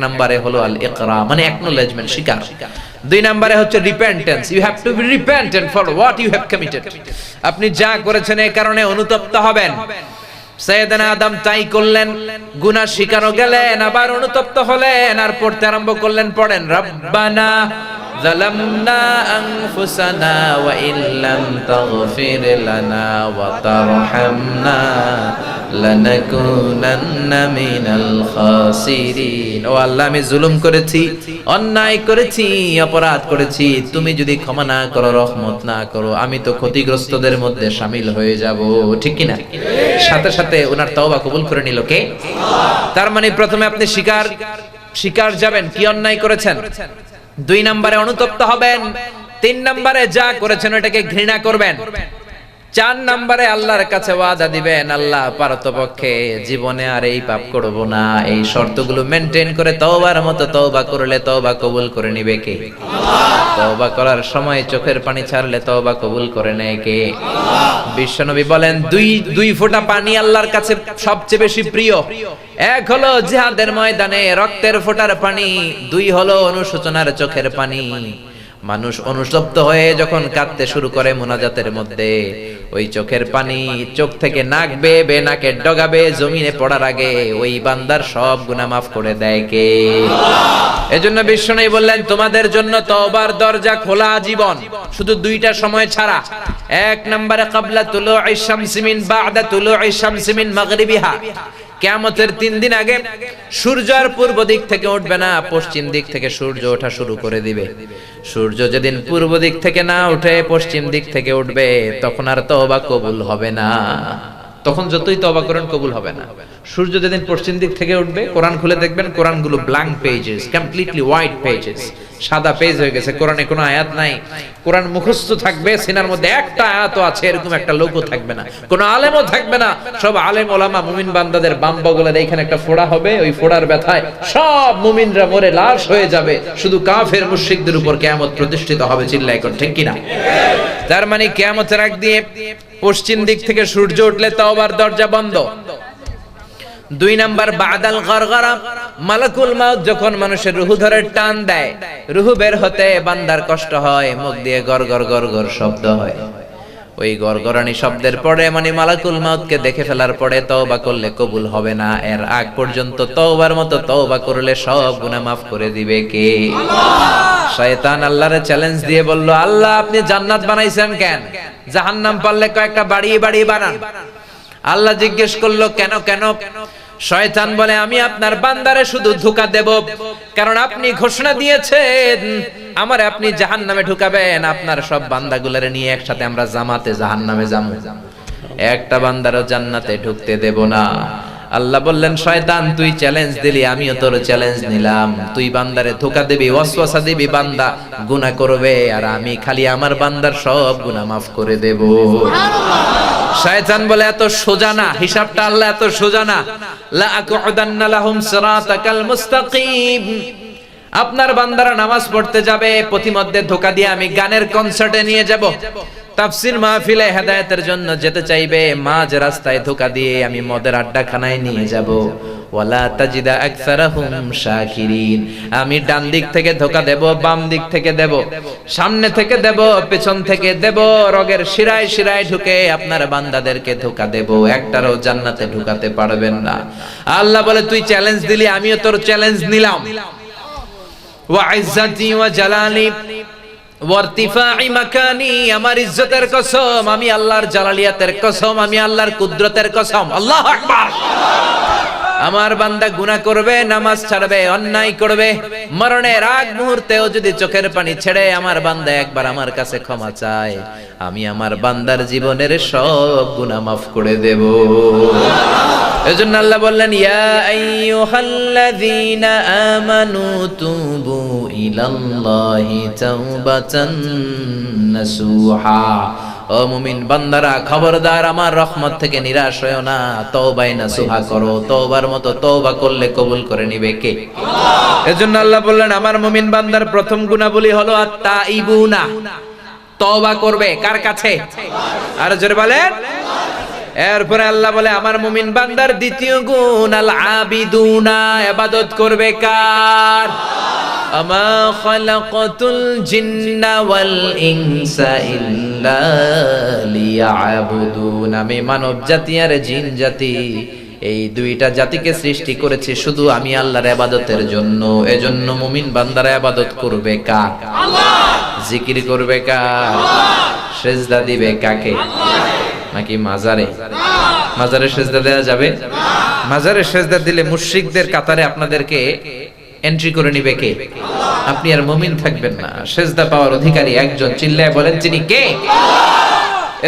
নম্বরে হলো আল ইকরা মানে অ্যাকনোলেজমেন্ট, স্বীকার। দুই নম্বরে হচ্ছে repentance, you have to be repentant for what you have committed. আপনি যা করেছেন এই কারণে অনুতপ্ত হবেন। সাইয়েদনা আদম তাই করলেন, গুনাহ স্বীকারও গেলেন, আবার অনুতপ্ত হলেন, আর পড়তে আরম্ভ করলেন। পড়েন, রব্বানা যালামনা আনফুসানা ওয়া ইল্লাম তাগফির লানা ওয়া তারহামনা লানাকুনান্না মিনাল খাসিরিন। ও আল্লাহ, আমি জুলুম করেছি, অন্যায় করেছি, অপরাধ করেছি, তুমি যদি ক্ষমা না করো, রহমত না করো, আমি তো ক্ষতিগ্রস্তদের মধ্যে শামিল হয়ে যাব। ঠিক কি না? সাথে সাথে ওনার তওবা কবুল করে নিল কে? তার মানে প্রথমে আপনি স্বীকার যাবেন কি অন্যায় করেছেন, দুই নম্বরে অনুতপ্ত হবেন, তিন নম্বরে যা করেছেন ওটাকে ঘৃণা করবেন, চার নম্বরে আল্লাহর কাছে ওয়াদা দিবেন, আল্লাহ পারতপক্ষে জীবনে আর এই পাপ করব না। এই শর্তগুলো মেনটেন করে তওবার মতো তওবা করলে তওবা কবুল করে নিবে কে? তওবা করার সময় চোখের পানি ছাড়লে তওবা কবুল করে নেয় কে? বিশ্বনবী বলেন, দুই ফোঁটা পানি আল্লাহর কাছে সবচেয়ে বেশি প্রিয়। এক হলো জিহাদের ময়দানে রক্তের ফোঁটার পানি, দুই হলো অনুশোচনার চোখের পানি। মানুষ অনুতপ্ত হয়ে যখন কাঁদতে শুরু করে মুনাজাতের মধ্যে, ওই চোখের পানি চোখ থেকে নাক বেয়ে নাকের ডগা বেয়ে জমিনে পড়ার আগে ওই বান্দার সব গুনাহ মাফ করে দেয় কে? এজন্য বিশ্বনবী বললেন, তোমাদের জন্য তওবার দরজা খোলা জীবন, শুধু দুইটা সময় ছাড়া। এক নম্বরে ক্বাবলা তুলুইশ শামসি মিন বা'দা তুলুইশ শামসি মিন মাগরিবিহা, কিয়ামতের 3 দিন আগে সূর্য আর পূর্ব দিক থেকে উঠবে না, পশ্চিম দিক থেকে সূর্য ওঠা শুরু করে দিবে। সূর্য যেদিন পূর্ব দিক থেকে না উঠে পশ্চিম দিক থেকে উঠবে, তখন আর তওবা কবুল হবে না। তখন যতই তওবা করেন কবুল হবে না। সূর্য যেদিন পশ্চিম দিক থেকে উঠবে, কোরআন খুলে দেখবেন কোরআনগুলো blank pages, completely white pages, সাদা পেজ হয়ে গেছে, কোরআনে কোনো আয়াত নাই। কোরআন মুখস্থ থাকবে, সিনার মধ্যে একটা আয়াতও আছে এরকম একটা লোকও থাকবে না, কোনো আলেমও থাকবে না। সব আলেম ওলামা মুমিন বান্দাদের বাম বগলের এইখানে একটা ফোড়া হবে, ওই ফোড়ার ব্যথায় সব মুমিনরা মরে লাশ হয়ে যাবে, শুধু কাফের মুশরিকদের উপর কিয়ামত প্রতিষ্ঠিত হবে। চিল্লায় কোন ঠিক কিনা? তার মানে কিয়ামতের আগ দিয়ে পশ্চিম দিক থেকে সূর্য উঠলে তওবার দরজা বন্ধ। দুই নাম্বার বাদাল গরগরা, মালাকুল মাউত যখন মানুষের রূহ ধরে টান দেয়, রূহ বের হতে বান্দার কষ্ট হয়, মুখ দিয়ে গরগর গরগর শব্দ হয়। ওই গরগরানি শব্দের পরে মানে মালাকুল মাউতকে দেখে ফেলার পরে তওবা করলে কবুল হবে না। এর আগ পর্যন্ত তওবার মতো তওবা করলে সব গুনাহ মাফ করে দিবে কে? শয়তান আল্লাহরে চ্যালেঞ্জ দিয়ে বলল, আল্লাহ আপনি জান্নাত বানাইছেন কেন? জাহান্নাম পারলে কয়েকটা বাড়িয়ে বাড়িয়ে বানান। আল্লাহ জিজ্ঞেস করলো, কেন কেন? শয়তান বলে, আমি আপনার বান্দারে শুধু ধোঁকা দেব, কারণ আপনি ঘোষণা দিয়েছেন আমারে আপনি জাহান্নামে ঢুকাবেন, আপনার সব বান্দাগুলোরে নিয়ে একসাথে আমরা জামাতে জাহান্নামে যাবো, একটা বান্দারও জান্নাতে ঢুকতে দেব না। আল্লাহ বললেন, শয়তান তুই চ্যালেঞ্জ দিলি, আমিও তোর চ্যালেঞ্জ নিলাম। তুই বান্দারে ধোঁকা দিবি, ওয়াসওয়াসা দিবি, বান্দা গুনাহ করবে, আর আমি খালি আমার বান্দার সব গুনাহ মাফ করে দেব। শয়তান বলে, এত সোজা না হিসাবটা, আল্লাহ এত সোজা না। লা আকুদান্না লাহুম সিরাতাকাল মুস্তাকিম, আপনার বান্দারা নামাজ পড়তে যাবে, পথিমধ্যে ধোঁকা দিয়ে আমি গানের কনসার্টে নিয়ে যাব, তাফসীর মাহফিলে হেদায়েতের জন্য যেতে চাইবে, মাঝ রাস্তায় ধোঁকা দিয়ে আমি মদের আড্ডাখানায় নিয়ে যাব। ওয়ালা তাজিদা আকসারাহুম শাকিরিন, আমি ডান দিক থেকে ধোঁকা দেব, বাম দিক থেকে দেব, সামনে থেকে দেব, পেছন থেকে দেব, রগের শিরায় শিরায় ঢুকে আপনার বান্দাদেরকে ধোঁকা দেব, একটারও জান্নাতে ঢুকাতে পারবেন না। আল্লাহ বলে, তুই চ্যালেঞ্জ দিলি, আমিও তোর চ্যালেঞ্জ নিলাম। ওয়া ইজ্জাতি ওয়া জালালি ওয়ারতিফাই মাকানি, আমার ইজ্জতের কসম, আমি আল্লাহর জালালিয়াতের কসম, আমি আল্লাহর কুদরতের কসম। আল্লাহু আকবার। আমার বান্দা গুনাহ করবে, নামাজ ছাড়বে, অন্যায় করবে, মরণের আগ মুহূর্তেও যদি চোখের পানি ছেড়ে আমার বান্দা একবার আমার কাছে ক্ষমা চায়, আমি আমার বান্দার জীবনের সব গুনাহ মাফ করে দেব। এজন্য আল্লাহ বললেন, ইয়া আইয়ুহাল্লাযীনা আমানু তুবু ইলাল্লাহি তাওবাতান নাসুহা, ও মুমিন বান্দারা খবরদার, আমার রহমত থেকে নিরাশ হয়ো না, তওবায়ে নাসুহা করো, তওবার মতো তওবা করলে কবুল করে নিবে কে? আল্লাহ। এজন্য আল্লাহ বললেন, আমার মুমিন বান্দার প্রথম গুণাবলী হলো আত-তাইবুনা, তওবা করবে কার কাছে? আর জোরে বলেন, এরপরে আল্লাহ বলে আমার মুমিন বান্দার দ্বিতীয় গুণ আল আবিদুনা, ইবাদত করবে কার? আমা খালাকাতুল জিন্না ওয়াল ইনসা ইল্লা লিয়াবুদুন, আমি মানব জাতি আর জিন জাতি এই দুইটা জাতিকে সৃষ্টি করেছি শুধু আমি আল্লাহর ইবাদতের জন্য। এজন্য মুমিন বান্দারা ইবাদত করবে কার? আল্লাহ। জিকির করবে কার? আল্লাহ। সিজদা দিবে কাকে? নাকি মাজারে? মাজারে সিজদা দেওয়া যাবে? মাজারে সিজদা দিলে মুশরিকদের কাতারে আপনাদেরকে এন্ট্রি করে নিবে কে? আপনি আর মুমিন থাকবেন না। সিজদা পাওয়ার অধিকারী একজন, চিল্লায় বলেন তিনি কে?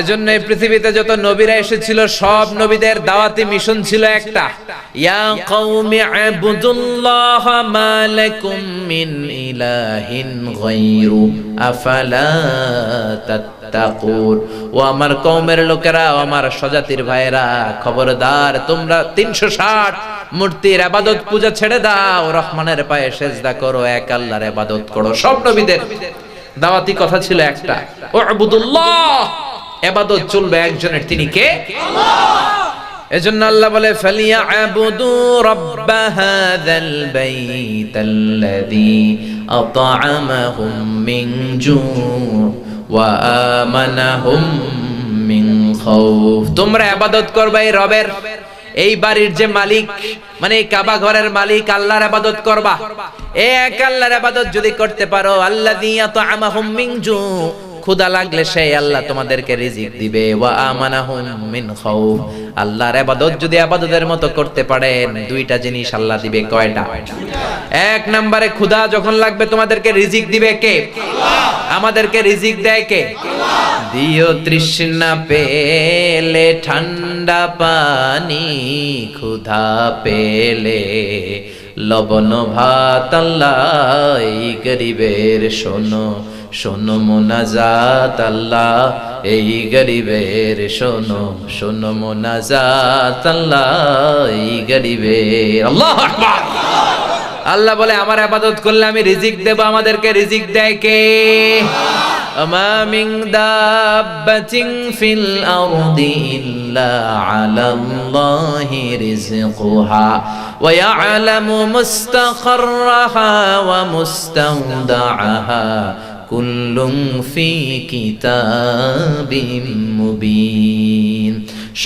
এজন্য এই পৃথিবীতে যত নবীরা এসেছিল সব নবীদের দাওয়াতি মিশন ছিল একটা, ইয়া কওমি আবুদুল্লাহ মা লাকুম মিন ইলাহিন গায়রু আফালা তাত্তাকুন। ও আমার কওমের লোকেরা, আমার স্বজাতির ভাইয়েরা, খবরদার তোমরা 360 মূর্তির ইবাদত পূজা ছেড়ে দাও, রহমানের পায়ে সিজদা করো, এক আল্লাহর ইবাদত করো। সব নবীদের দাওয়াতি কথা ছিল একটা, উবুদুল্লাহ, ইবাদত চলবে একজনের, তিনি কে? আল্লাহ। এজন্য আল্লাহ বলে ফালিয়াবুদু রাব্ব হাযাল বাইতাল্লাযী আত'আমাহুম মিন জু' ওয়া আমানাহুম মিন খাউফ। তোমরা ইবাদত করবে এই রবের, এই বাড়ির যে মালিক, মানে এই কাবা ঘরের মালিক, আল্লাহর ইবাদত করবা। এক আল্লাহর ইবাদত যদি করতে পারো, আল্লাযী আত'আমাহুম মিন জু', ক্ষুধা লাগলে সেই আল্লাহ তোমাদেরকে রিজিক দিবে, ওয়া আমানাহুম মিন খাউফ। আল্লাহর ইবাদত যদি ইবাদতের মতো করতে পারেন, দুইটা জিনিস আল্লাহ দিবে। কয়টা? এক নম্বরে ক্ষুধা যখন লাগবে তোমাদেরকে রিজিক দিবে কে? আল্লাহ। আমাদেরকে রিজিক দেয় কে? আল্লাহ। দিও তৃষ্ণা পেলে ঠান্ডা পানি, ক্ষুধা পেলে লবণ ভাত, আল্লাহ এই গরিবের শোনো শোনো মোনাজাত, আল্লাহ এই গরিবের শোনো শোনো মোনাজাত, আল্লাহ এই গরিবের। আল্লাহু আকবার। আল্লাহ বলে আমার ইবাদত করলে আমি রিজিক দেব। আমাদেরকে রিজিক দেয় কে? আমা মিন দাব্বাতিন ফিল আরদি ইল্লা আলাল্লাহি রিজকুহা ওয়া ইয়ালামু মুস্তাখরাহা ওয়া মুস্তাওদাআহা কুল্লুম ফি কিতাবিম মুবিন।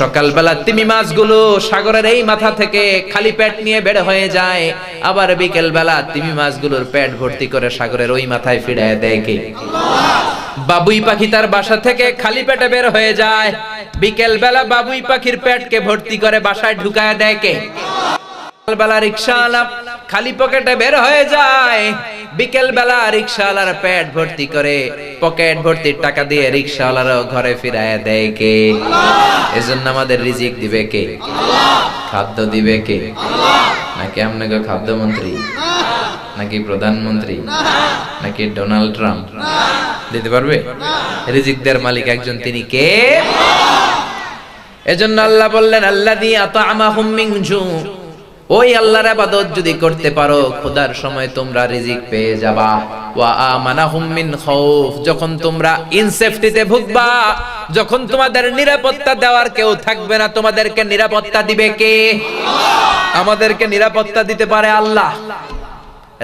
সকালবেলা তিমি মাছগুলো সাগরের এই মাথা থেকে খালি পেট নিয়ে বের হয়ে যায়, আবার বিকেল বেলা তিমি মাছগুলোর পেট ভর্তি করে সাগরের ওই মাথায় ফিরিয়ে দেয় কে? আল্লাহ। বাবুই পাখি তার বাসা থেকে খালি পেটে বের হয়ে যায়, বিকেল বেলা বাবুই পাখির পেটকে ভর্তি করে বাসায় ঢুকায় দেয় কে? বেলা রিকশাওয়ালা খালি পকেটে বের হয়ে যায়, বিকেল বেলা রিকশাওয়ালার পেট ভর্তি করে পকেট ভর্তি টাকা দিয়ে রিকশাওয়ালারও ঘরে ফিরায় দেয় কে? আল্লাহ। এজন্য আমাদের রিজিক দিবে কে? আল্লাহ। খাদ্য দিবে কে? আল্লাহ। নাকি আপনাকে খাদ্যমন্ত্রী, নাকি প্রধানমন্ত্রী, নাকি ডোনাল্ড ট্রাম্প দিতে পারবে? রিজিক দেওয়ার মালিক একজন, তিনি কে? এজন্য আল্লাহ বললেন আল্লাযী আত'আমাহুম মিন জু', ওই আল্লাহর ইবাদত যদি করতে পারো, খোদার সময় তোমরা রিজিক পেয়ে যাবা। ওয়া আমানাহুম মিন খাউফ, যখন তোমরা ইনসেফটিতে ভুগবা, যখন তোমাদের নিরাপত্তা দেওয়ার কেউ থাকবে না, তোমাদেরকে নিরাপত্তা দিবে কে? আল্লাহ। আমাদেরকে নিরাপত্তা দিতে পারে আল্লাহ।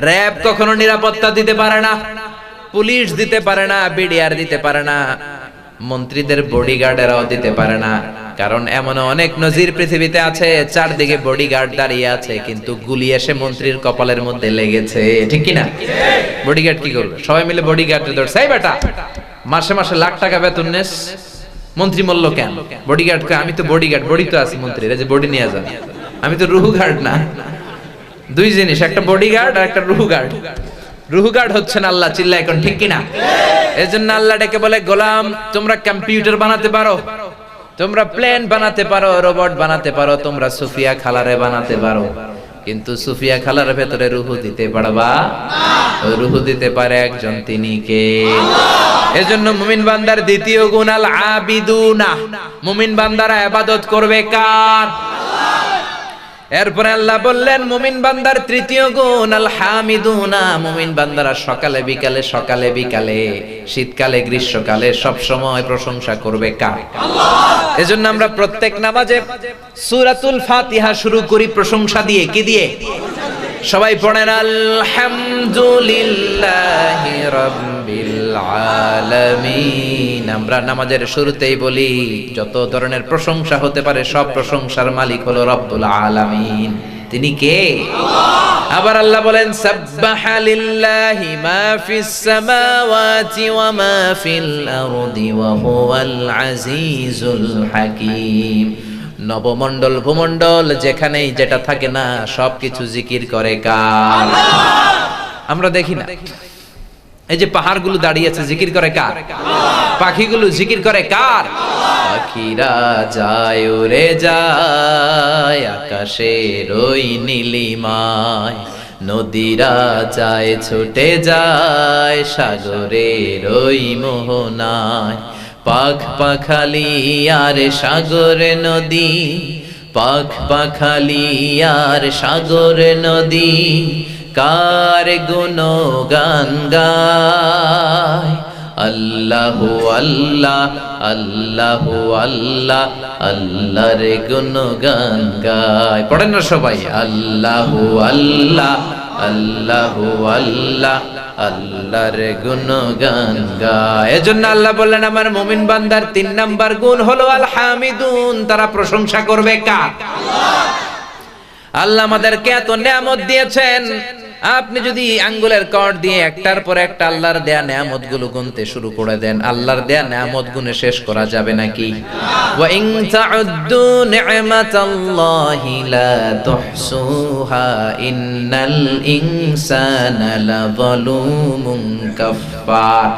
র‍্যাব কখনো নিরাপত্তা দিতে পারে না, পুলিশ দিতে পারে না, বিডিআর দিতে পারে না, মন্ত্রীদের বডিগার্ডেরাও দিতে পারে না। কারণ এমন অনেক নজির পৃথিবীতে আছে, চারদিকে বডিগার্ড দাঁড়িয়ে আছে, কিন্তু গুলি এসে মন্ত্রীর কপালের মধ্যে লেগেছে, ঠিক কি না? বডিগার্ড কি করবে? সবাই মিলে বডিগার্ডে ধরছে, এই বেটা মাসে মাসে লাখ টাকা বেতন নেস, মন্ত্রী মূল্য কেন? বডিগার্ড কে, আমি তো বডিগার্ড, বডি তো আছে মন্ত্রীর, এই যে বডি নিয়ে যান, আমি তো রুহু গার্ড না। দুই জিনিস, একটা বডিগার্ড আর একটা রুহু গার্ড। রুহু গার্ড হচ্ছেন আল্লাহ, চিল্লা এখন ঠিক কি না? এজন্য আল্লাহ ডেকে বলে গোলাম, তোমরা কম্পিউটার বানাতে পারো, তোমরা প্লেন বানাতে পারো, রোবট বানাতে পারো, তোমরা সুফিয়া খালারে বানাতে পারো, কিন্তু সুফিয়া খালার ভেতরে রুহু দিতে পারবা না। রুহু দিতে পারে একজন, তিনি কে? আল্লাহ। এজন্য মুমিন বান্দার দ্বিতীয় গুণ আল আবিদুনা, মুমিন বান্দারা ইবাদত করবে কার? আল্লাহ। এরপরে আল্লাহ বললেন মুমিন বান্দার তৃতীয় গুণ আল হামিদুনা, মুমিন বান্দারা সকালে বিকালে সকালে বিকালে শীতকালে গ্রীষ্মকালে সব সময় প্রশংসা করবে কার? আল্লাহ। এজন্য আমরা প্রত্যেক নামাজে সূরাতুল ফাতিহা শুরু করি প্রশংসা দিয়ে। কি দিয়ে? সবাই পড়েন আলহামদুলিল্লাহি রাব্বিল আলামিন। আমরা নামাজের শুরুতেই বলি যত ধরনের প্রশংসা হতে পারে সব প্রশংসার মালিক হলো রব্বুল আলামিন। তিনি কে? আল্লাহ। আবার আল্লাহ বলেন সাব্বাহা লিল্লাহি মা ফিস সামাওয়াতি ওয়া মা ফিল আরদি ওয়া হুয়াল আজিজুল হাকীম। নবমণ্ডল ভূমণ্ডল যেখানেই যেটা থাকে না সবকিছু জিকির করে কার? আমরা দেখি না এই যে পাহাড়গুলো দাঁড়িয়ে আছে জিকির করে কার? পাখিগুলো জিকির করে কার? পাখিরা যায় উড়ে যায় আকাশের ওই নীলিমায়, নদীরা যায় ছুটে যায় সাগরের ওই মোহনায়। পাখ পাখালি আর সাগর নদী, পাখ পাখালি আর সাগর নদী কার গুণগান গায়। আল্লাহু আল্লাহ আল্লাহু আল্লাহ আল্লাহর গুণগান গায়। পড়েন না সবাই আল্লাহু আল্লাহ আল্লাহু আল্লাহ আল্লাহর গুণগান গায়। এজন্য আল্লাহ বললেন আমার মুমিন বান্দার 3 নাম্বার গুণ হলো আল হামিদুন, তারা প্রশংসা করবে কার? আল্লাহ। আল্লাহ আমাদেরকে এত নিয়ামত দিয়েছেন, আপনি যদি আঙ্গুলের কর দিয়ে একটার পর একটা আল্লাহর দেয়া নিয়ামতগুলো গুনতে শুরু করে দেন, আল্লাহর দেয়া নিয়ামত গুনে শেষ করা যাবে নাকি? ওয়া ইন তাউদ্দু নি'মাতাল্লাহি লা তুহসুহা ইন্নাল ইনসানা লাযালুমুন কাফফার।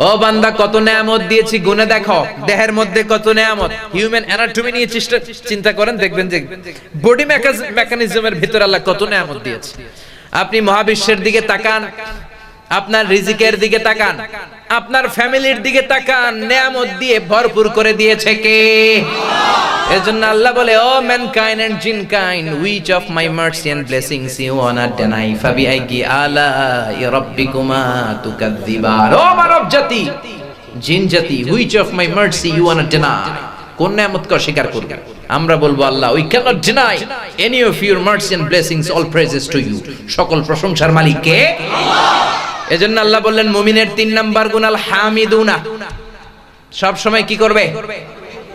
ও বান্দা কত নিয়ামত দিয়েছি গুনে দেখো, দেহের মধ্যে কত নিয়ামত। হিউম্যান অ্যানাটমি নিয়ে চিন্তা করেন, দেখবেন যে বডি মেকানিজমের ভিতর আল্লাহ কত নিয়ামত দিয়েছে। আপনি মহাবিশ্বের দিকে তাকান, আপনার রিজিকের দিকে তাকান, আপনার ফ্যামিলির দিকে তাকান, নিয়ামত দিয়ে ভরপুর করে দিয়েছে কে? আল্লাহ। এজন্য আল্লাহ বলে ও mankind and jinnkind, which of my mercy and blessings you wanna deny fabi'ayyi ala'i rabbikuma tukadziban। ও মানব জাতি, জিন জাতি, which of my mercy you wanna deny, কোন নিয়ামতকে অস্বীকার করবে? আমরা বলবো আল্লাহ we cannot deny any of your mercy and blessings, all praises to you। সকল প্রশংসার মালিক কে? আল্লাহ। এজন্য আল্লাহ বললেন মুমিনের 3 নাম্বার গুণ আল হামিদুনা, সব সময় কি করবে?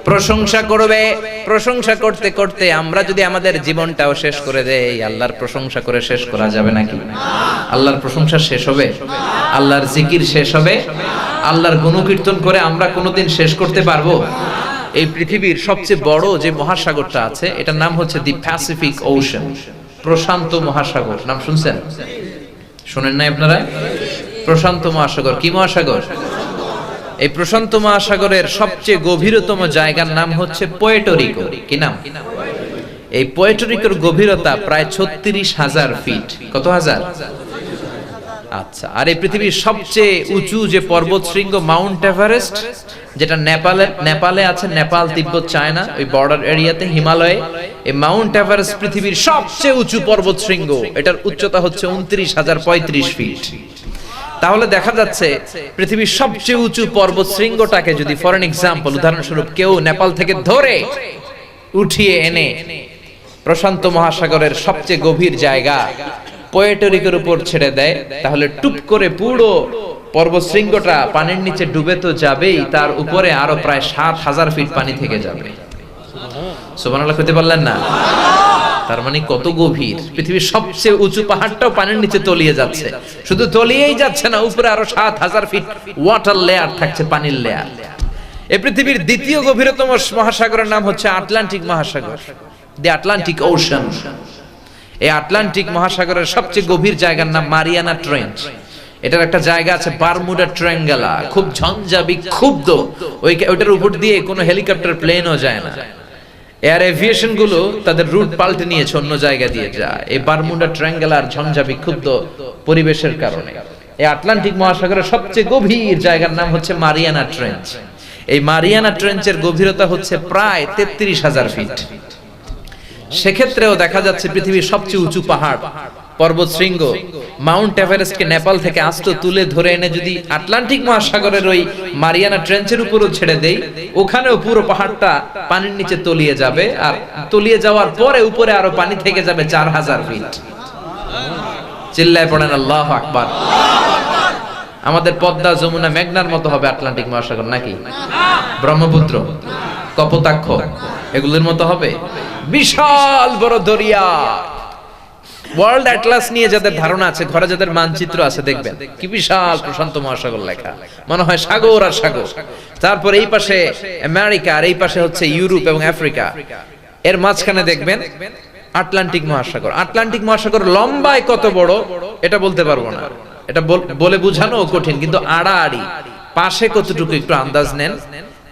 প্রশংসা করবে। প্রশংসা করতে করতে আমরা যদি আমাদের জীবনটাও শেষ করে দেই, আল্লাহর প্রশংসা করে শেষ করা যাবে নাকি? আল্লাহর প্রশংসা শেষ হবে? আল্লাহর জিকির শেষ হবে? আল্লাহর গুণকীর্তন করে আমরা কোনোদিন শেষ করতে পারবো? এই পৃথিবীর সবচেয়ে বড় যে মহাসাগরটা আছে এটার নাম হচ্ছে দি প্যাসিফিক ওশান, প্রশান্ত মহাসাগর। নাম শুনছেন? শুনেন নাই আপনারা? প্রশান্ত মহাসাগর। কি মহাসাগর? এই প্রশান্ত মহাসাগরের সবচেয়ে গভীরতম জায়গার নাম হচ্ছে পুয়ের্টো রিকো। কি নাম? এই পুয়ের্টো রিকোর গভীরতা প্রায় 36,000 ফিট। কত হাজার? আচ্ছা। আর এই পৃথিবীর সবচেয়ে উঁচু যে পর্বত শৃঙ্গ মাউন্ট এভারেস্ট, যেটা নেপালে আছে, নেপাল তিব্বত চায়না ওই বর্ডার এরিয়াতে হিমালয়ে, এই মাউন্ট এভারেস্ট পৃথিবীর সবচেয়ে উঁচু পর্বত শৃঙ্গ। এটার উচ্চতা হচ্ছে 29,035 ফিট। তাহলে দেখা যাচ্ছে পৃথিবীর সবচেয়ে উঁচু পর্বত শৃঙ্গটাকে যদি ফর এন এক্সাম্পল, উদাহরণস্বরূপ কেউ নেপাল থেকে ধরে উঠিয়ে এনে প্রশান্ত মহাসাগরের সবচেয়ে গভীর জায়গা পুয়ের্টো রিকোর উপর ছেড়ে দেয়, তাহলে টুপ করে পুরো পর্বত শৃঙ্গটা পানির নিচে ডুবে তো যাবেই, তার উপরে আরো প্রায় 7,000 ফিট পানি থেকে যাবে। সুবহানাল্লাহ কইতে পারলেন না? তার মানে কত গভীর। পৃথিবীর সবচেয়ে উঁচু পাহাড়টাও পানির নিচে তলিয়ে যাচ্ছে। শুধু তলিয়েই যাচ্ছে না, উপরে আরো 7,000 ফিট ওয়াটার লেয়ার থাকছে, পানির লেয়ার। এই পৃথিবীর দ্বিতীয় গভীরতম মহাসাগরের নাম হচ্ছে আটলান্টিক মহাসাগর, দি আটলান্টিক ওশান। এই আটলান্টিক মহাসাগরের সবচেয়ে গভীর জায়গার নাম মারিয়ানা ট্রেঞ্চ। এটার একটা জায়গা আছে বারমুডা ট্রায়াঙ্গেলা, খুব ঝঞ্ঝাবি, ক্ষুব্ধ। ওইটার উপর দিয়ে কোনো হেলিকপ্টার প্লেনও যায় না। এয়ার এভিয়েশন গুলো তাদের রুট পাল্টে নিয়েছে, অন্য জায়গা দিয়ে যায়। এই বারমুডা ট্রায়াঙ্গেলার ঝঞ্ঝাবি ক্ষুব্ধ পরিবেশের কারণে এই আটলান্টিক মহাসাগরের সবচেয়ে গভীর জায়গার নাম হচ্ছে মারিয়ানা ট্রেঞ্চ। এই মারিয়ানা ট্রেঞ্চের গভীরতা হচ্ছে প্রায় 33,000 ফিট। সেক্ষেত্রেও দেখা যাচ্ছে পৃথিবীর সবচেয়ে উঁচু পাহাড় পর্বত শৃঙ্গ মাউন্ট এভারেস্টকে নেপাল থেকে আস্ত তুলে ধরে এনে যদি আটলান্টিক মহাসাগরের ওই মারিয়ানা ট্রেঞ্চের উপরও ছেড়ে দেই, ওখানেও পুরো পাহাড়টা পানির নিচে তলিয়ে যাবে, আর তলিয়ে যাওয়ার পরে উপরে আরো পানি থেকে যাবে 4000 ফিট। চিল্লায় পড়েন আল্লাহু আকবার। আমাদের পদ্মা, যমুনা, মেঘনার মতো হবে আটলান্টিক মহাসাগর নাকি? ব্রহ্মপুত্র, কপোতাক্ষ এগুলোর মতো হবে? বিশাল বড় দরিয়া। ওয়ার্ল্ড অ্যাটলাস নিয়ে যাদের ধারণা আছে, ঘরে যাদের মানচিত্র আছে, দেখবেন কি বিশাল প্রশান্ত মহাসাগর লেখা, মনে হয় সাগর আর সাগর। তারপর এই পাশে আমেরিকা আর এই পাশে হচ্ছে ইউরোপ এবং আফ্রিকা, এর মাঝখানে দেখবেন আটলান্টিক মহাসাগর। আটলান্টিক মহাসাগর লম্বায় কত বড় এটা বলতে পারবো না, এটা বলে বোঝানো কঠিন, কিন্তু আড়াআড়ি পাশে কতটুকু একটু আন্দাজ নেন।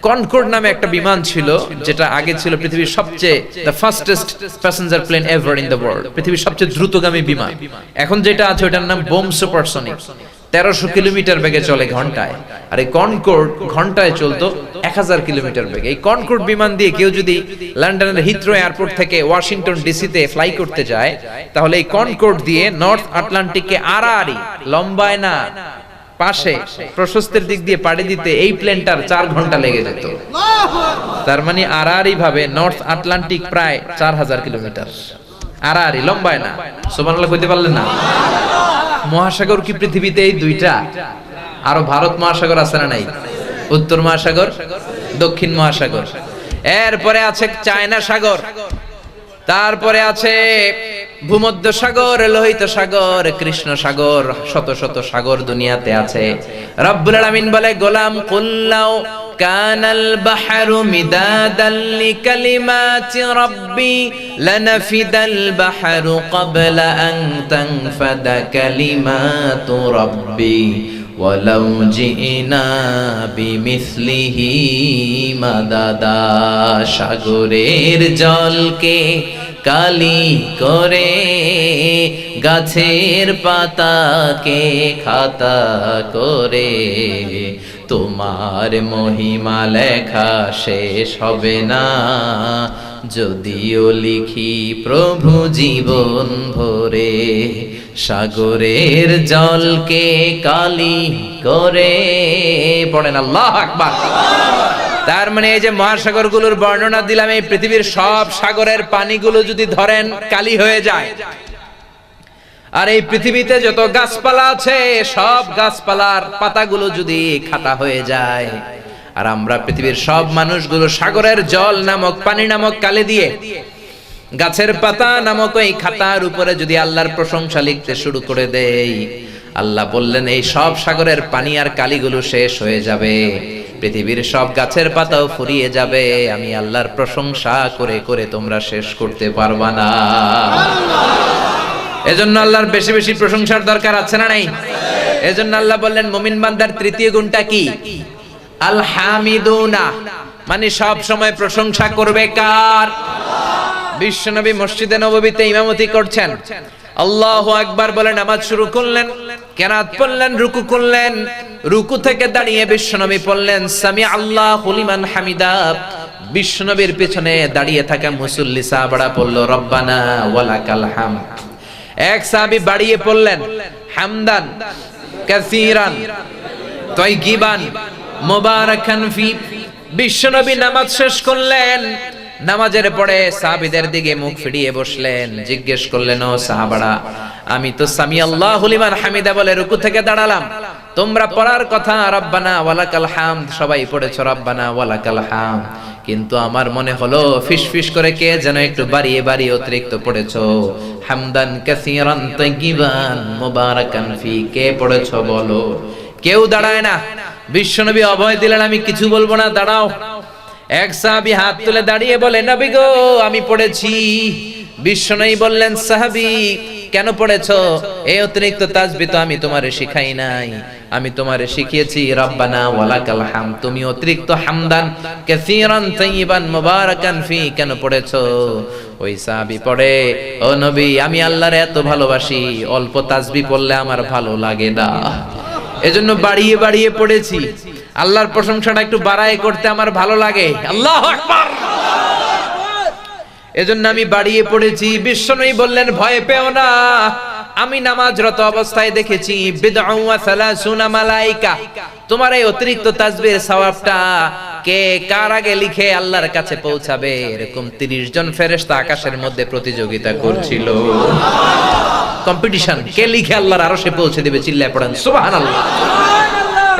কনকর্ড নামে একটা বিমান ছিল, যেটা আগে ছিল পৃথিবীর সবচেয়ে the fastest passenger plane ever in the world, পৃথিবীর সবচেয়ে দ্রুতগামী বিমান। এখন যেটা আছে ওটার নাম বোম সুপারসনিক, 1300 কিলোমিটার বেগে চলে ঘন্টায়। আর এই কনকর্ড ঘন্টায় চলতো 1000 কিলোমিটার বেগে। এই কনকর্ড বিমান দিয়ে কেউ যদি লন্ডনের হিথ্রো এয়ারপোর্ট থেকে ওয়াশিংটন ডিসিতে ফ্লাই করতে যায়, তাহলে এই কনকর্ড দিয়ে নর্থ আটলান্টিককে আড়াআড়ি, লম্বায় না পাশে প্রশস্তের দিক দিয়ে পাড়ি দিতে এই প্লেনটার 4 ঘন্টা লেগে যেত। তার মানে আড়াআড়ি ভাবে নর্থ আটলান্টিক প্রায় 4000 কিলোমিটার, আড়াআড়ি, লম্বায় না। সুবহানাল্লাহ কইতে পারলেন না? মহাসাগর কি পৃথিবীতে এই দুইটা? আরো ভারত মহাসাগর আছে না নাই? উত্তর মহাসাগর, দক্ষিণ মহাসাগর, এরপরে আছে চায়না সাগর, তারপরে আছে ভূমধ্য সাগর, লোহিত সাগর, কৃষ্ণ সাগর, শত শত সাগর দুনিয়াতে আছে। রব্বুল আলামিন বলে, গোলাম কুল্লাউ কানাল বাহরু মিদাদান লিকালিমাতি রাব্বি লানাফিদাল বাহরু ক্বাবলা আন তানফাদা কালিমাতু রাব্বি ওয়ালাউ জিনা বিমিসলিহি মাদাদা। সাগরের জলকে কালি করে, গাছের পাতাকে খাতা করে, তোমার মহিমা লেখা শেষ হবে না, যদিও লিখি প্রভু জীবন ভরে। সাগরের জলকে কালি করে, পড়েন আল্লাহু আকবার। তার মানে এই যে মহাসাগরগুলোর বর্ণনা দিলাম, এই পৃথিবীর সব সাগরের পানিগুলো যদি ধরেন কালি হয়ে যায়, আর এই পৃথিবীতে যত গাছপালা আছে সব গাছপালার পাতাগুলো যদি খাতা হয়ে যায়, আর আমরা পৃথিবীর সব মানুষগুলো সাগরের জল নামক, পানি নামক কালি দিয়ে গাছের পাতা নামক ওই খাতার উপরে যদি আল্লাহর প্রশংসা লিখতে শুরু করে দেই, আল্লাহ বললেন এই সব সাগরের পানি আর কালিগুলো শেষ হয়ে যাবে, পৃথিবীর সব গাছের পাতাও ফুরিয়ে যাবে, আমি আল্লাহর প্রশংসা করে করে তোমরা শেষ করতে পারবা না। এজন্য আল্লাহর বেশি বেশি প্রশংসার দরকার আছে না নাই? এজন্য আল্লাহ বললেন মুমিন বান্দার তৃতীয় গুণটা কি? আল হামিদুনা, মানে সব সময় প্রশংসা করবে কার? বিশ্বনবী মসজিদে নববীতে ইমামতি করছেন, আল্লাহু আকবার বলে নামাজ শুরু করলেন, কেরাত পড়লেন, রুকু করলেন, রুকু থেকে দাঁড়িয়ে বিশ্বনবী পড়লেন সামি আল্লাহু লিমান হামিদা। বিশ্বনবীর পেছনে দাঁড়িয়ে থাকা মুসল্লি সাহাবারা পড়ল রব্বানা ওয়ালাকাল হামদ। এক সাহাবী বাড়িয়ে পড়লেন হামদান কাসীরান তাইয়িবান মুবারাকান ফি। বিশ্বনবী নামাজ শেষ করলেন, নামাজের পরে সাহাবীদের দিকে মুখ ফিরিয়ে বসলেন, জিজ্ঞেস করলেন ও সাহাবারা, আমি তো সামি আল্লাহু লিমান হামিদা বলে রুকু থেকে দাঁড়ালাম, তোমরা পড়ার কথা রব্বানা ওয়ালাকাল হামদ, সবাই পড়েছো রব্বানা ওয়ালাকাল হামদ, কিন্তু আমার মনে হলো ফিসফিস করে কে যেন একটু বাড়িয়ে বাড়িয়ে অতিরিক্ত পড়েছো, হামদান কাসীরান তাইয়িবান মুবারাকান ফি, কে পড়েছো বলো? কেউ দাঁড়ায় না। বিশ্বনবী অভয় দিলেন, আমি কিছু বলবো না, দাঁড়াও। এক সাহাবী হাত তুলে দাঁড়িয়ে বলে, নবী গো আমি পড়েছি। বিশ্বনবী বললেন, সাহাবী কেন পড়েছো? এই অতিরিক্ত তাসবিহ তো আমি তোমারে শিখাই নাই, আমি তোমারে শিখিয়েছি রব্বানা ওয়ালাকাল হামদ, তুমি অতিরিক্ত হামদান কাসীরান তাইয়িবান মুবারাকান ফি কেন পড়েছো? ওই সাহাবী পড়ে, ও নবী আমি আল্লাহরে এত ভালোবাসি, অল্প তাসবিহ পড়লে আমার ভালো লাগে না, এজন্য বাড়িয়ে বাড়িয়ে পড়েছি, আল্লাহর প্রশংসাটা একটু বাড়ায় করতে আমার ভালো লাগে। আল্লাহু আকবার। এজন্য আমি বাড়িয়ে পড়েছি। বিশ্বনবী বললেন ভয় পেও না, আমি নামাজরত অবস্থায় দেখেছি বিদআ ওয়া সালাসুনা মালাইকা, তোমার এই অতিরিক্ত তাসবিহের সওয়াবটা কে কার আগে লিখে আল্লাহর কাছে পৌঁছাবে এরকম 30 জন ফেরেশতা আকাশের মধ্যে প্রতিযোগিতা করছিল। কম্পিটিশন, কে লিখে আল্লাহর আরশে পৌঁছে দিবে, চিল্লায় পড়েন সুবহানাল্লাহ।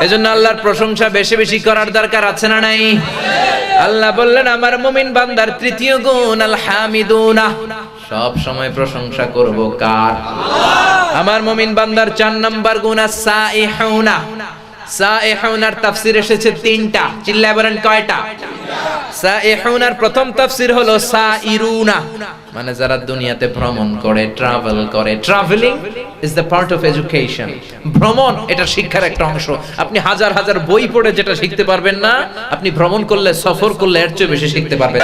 এজন্য আল্লাহর প্রশংসা বেশি বেশি করার দরকার আছে না নাই? আল্লাহ বললেন আমার মুমিন বান্দার তৃতীয় গুণ আল হামিদুনা, সব সময় প্রশংসা করব কার? আমার মুমিন বান্দার 4 নাম্বার গুণ আস-সাইহুনা। সাইহুনার তাফসীর এসেছে 3টা, চিল্লায় বলেন কয়টা? সাইহুনার প্রথম তাফসীর হলো সাইরুনা, মানে যারা দুনিয়াতে ভ্রমণ করে, ট্রাভেল করে। Travelling is the part of education. ভ্রমণ এটা শিক্ষার একটা অংশ। আপনি হাজার হাজার বই পড়ে যেটা শিখতে পারবেন না, আপনি ভ্রমণ করলে, সফর করলে এর চেয়ে বেশি শিখতে পারবেন।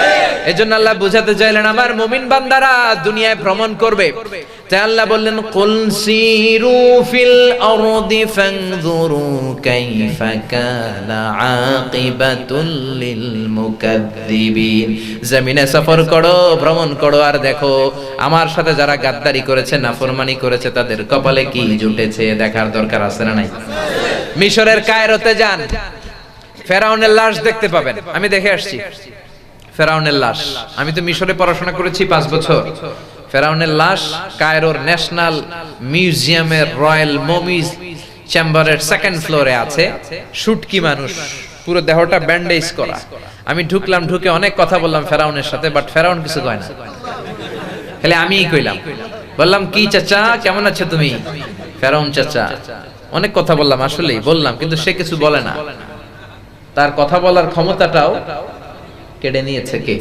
এজন্য আল্লাহ বুঝাতে চাইলেন আমার মুমিন বান্দারা দুনিয়ায় ভ্রমণ করবে। তাই আল্লাহ বললেন কুল সিরু ফিল আরদি ফানজুরু কাইফা কানা আকিবাতুল লিল মুকাদ্দিবিন। জমিনে সফর করো, ভ্রমণ করো, আর দেখো আমার সাথে যারা গাদ্দারি করেছে, নাফরমানি করেছে, তাদের কপালে কি জুটেছে দেখার দরকার আছে না নাই? মিশরের কায়রোতে যান, ফেরাউনের লাশ দেখতে পাবেন। আমি দেখে আসছি ফেরাউনের লাশ। আমি তো মিশরে পড়াশোনা করেছি 5 বছর। ফেরাউনের লাশ কায়রোর ন্যাশনাল মিউজিয়ামের রয়্যাল মমিজ চেম্বারের 2nd ফ্লোরে আছে। শুটকি মানুষ, পুরো দেহটা ব্যান্ডেজ করা। আমি ঢুকলাম, ঢুকে অনেক কথা বললাম ফেরাউনের সাথে, বাট ফেরাউন কিছু কয় না, খালি আমিই কইলাম। বললাম কি চাচা কেমন আছো তুমি? ফেরাউন চাচা, অনেক কথা বললাম, আসলেই বললাম, কিন্তু সে কিছু বলে না। তার কথা বলার ক্ষমতাটাও কেড়ে নিয়েছে কে?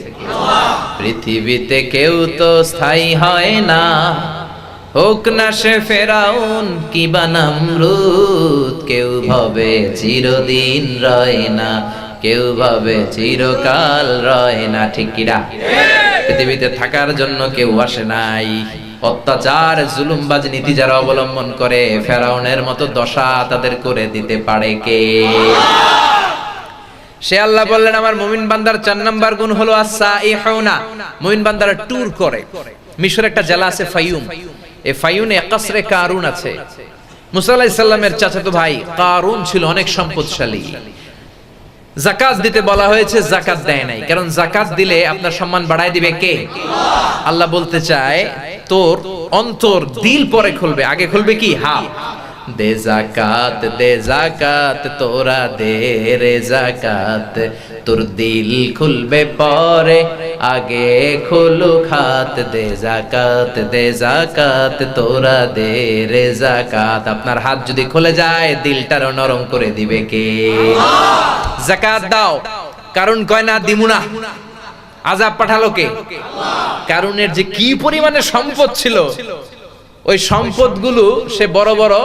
পৃথিবীতে কেউ তো স্থায়ী হয় না, হোক না সে ফেরাউন কিবা নমরুদ। কেউ ভাবে চিরদিন রয় না, কেউ ভাবে চিরকাল রয় না, ঠিক কিনা? পৃথিবীতে থাকার জন্য কেউ আসে নাই। অত্যাচার, জুলুমবাজ নীতি যারা অবলম্বন করে, ফেরাউনের মতো দশা তাদের করে দিতে পারে কে? সে আল্লাহ বললেন আমার মুমিন বান্দার 4 নাম্বার গুণ হলো আস-সাইহুনা। মুমিন বান্দারা ট্যুর করে। মিশরে একটা জেলা আছে ফাইয়ুম, এই ফাইয়ুমে কসরে কারুন আছে। মুসা আলাইহিস সালামের চাচাতো ভাই কারুন ছিল অনেক সম্পদশালী। যাকাত দিতে বলা হয়েছে, যাকাত দেয় নাই, কারণ যাকাত দিলে আপনার সম্মান বাড়ায় দিবে কে? আল্লাহ বলতে চায় তোর অন্তর, দিল পরে খুলবে, আগে খুলবে কি? হাত। দে যাকাত, দে যাকাত, তোরা দে রে যাকাত, তোর দিল খুলবে পরে, আগে খুলুক হাত। দে যাকাত, দে যাকাত, তোরা দে রে যাকাত। আপনার হাত যদি খুলে যায়, দিলটারও নরম করে দিবে কে? যাকাত দাও। কারণ কয় না দিমু না, আযাব পাঠালো কে? কারুনের যে কি পরিমাণে সম্পদ ছিল, ওই সম্পদগুলো সে বড় বড়